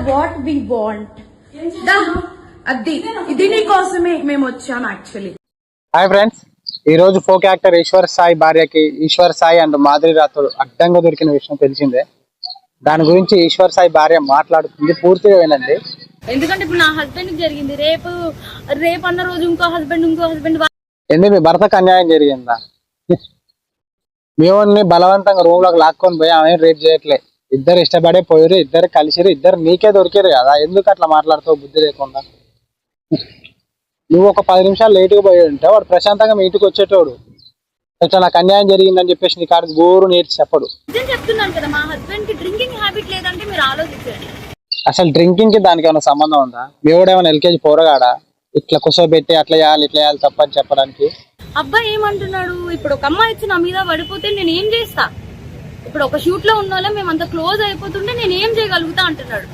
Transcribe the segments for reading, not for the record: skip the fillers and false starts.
What we want. అది ఇది నీ కోసమే మేము వచ్చాం యాక్చువల్లీ. హాయ్ ఫ్రెండ్స్, ఈ రోజు ఫోక్ యాక్టర్ ఈశ్వర్ సాయి భార్యకి ఈశ్వర్ సాయి అండ్ మాధురి రాథోడ్ అడ్డంగా దొరికిన విషయం తెలిసిందే. దాని గురించి ఈశ్వర్ సాయి భార్య మాట్లాడుతుంది, పూర్తిగా వినండి. ఎందుకంటే ఇప్పుడు నా హస్బెండ్ జరిగింది, రేపు అన్న రోజు ఇంకో హస్బెండ్ ఎందుకు మీ భర్తకు అన్యాయం జరిగిందా? మీ వాడిని బలవంతంగా రూమ్ లోకి లాక్కొని పోయి ఆమె రేపు చేయట్లే. ఇద్దరు ఇష్టపడే పోయారు, ఇద్దరు కలిసిరు, ఇద్దరు నీకే దొరికారు కదా. ఎందుకు అట్లా మాట్లాడుతావు బుద్ధి లేకుండా? నువ్వు ఒక 10 నిమిషాలు లేటుగా పోయి ఉంటే వాడు ప్రశాంతంగా మీ ఇంటికి వచ్చేటోడు. ఇట్లా నాకు అన్యాయం జరిగిందని చెప్పేసి నీ కాడికి గోరు నేర్చి చెప్పడు. చెప్తున్నాను కదా, మా హస్బెండ్ కి డ్రింకింగ్ హ్యాబిట్ లేదంటే మీరు ఆలోచించండి. అసలు డ్రింకింగ్ కి దానికి ఏమైనా సంబంధం ఉందా? మీ వాడు ఏమైనా ఎల్కేజీ పోరగాడా ఇట్లా కూర్చోబెట్టి అట్లా చేయాలి తప్పని చెప్పడానికి? అబ్బాయి ఏమంటున్నాడు, ఇప్పుడు ఒక అమ్మాయి వచ్చి నా మీద పడిపోతే నేను ఏం చేస్తా? ఇప్పుడు ఒక షూట్ లో ఉన్న వాళ్ళం మేము అంత క్లోజ్ అయిపోతుంటే నేను ఏం చేయగలుగుతా అంటున్నాడు.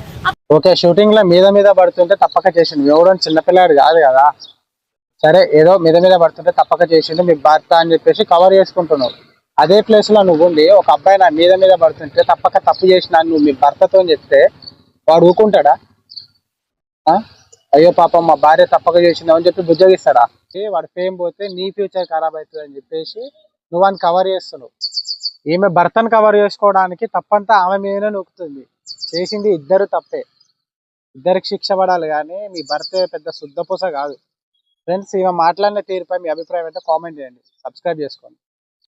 ఓకే, షూటింగ్ లో మీద పడుతుంటే తప్పక చేసిండు. ఎవడో చిన్నపిల్లాడు కాదు కదా. సరే, ఏదో మీద పడుతుంటే తప్పక చేసిండు మీ భర్త అని చెప్పేసి కవర్ చేసుకుంటున్నావు. అదే ప్లేస్ లో నువ్వు ఉండి ఒక అబ్బాయి నా మీద పడుతుంటే తప్పక తప్పు చేసిన నువ్వు మీ భర్తతో చెప్తే వాడు ఊకుంటాడా? అయ్యో పాపం మా భార్య తప్పక చేసిందని చెప్పి బుజ్జగిస్తాడా? వాడు ఫేమ్ పోతే నీ ఫ్యూచర్ ఖరాబ్ అవుతుంది అని చెప్పేసి నువ్వు అని కవర్ చేస్తున్నావు. ఈమె భర్తను కవర్ చేసుకోవడానికి తప్పంతా ఆమె మీదనే నొక్కుతుంది. చేసింది ఇద్దరు తప్పే, ఇద్దరికి శిక్ష పడాలి. కానీ మీ భర్త పెద్ద శుద్ధపూస కాదు. ఫ్రెండ్స్, ఈమె మాట్లాడిన తీరుపై మీ అభిప్రాయం అయితే కామెంట్ చేయండి, సబ్స్క్రైబ్ చేసుకోండి.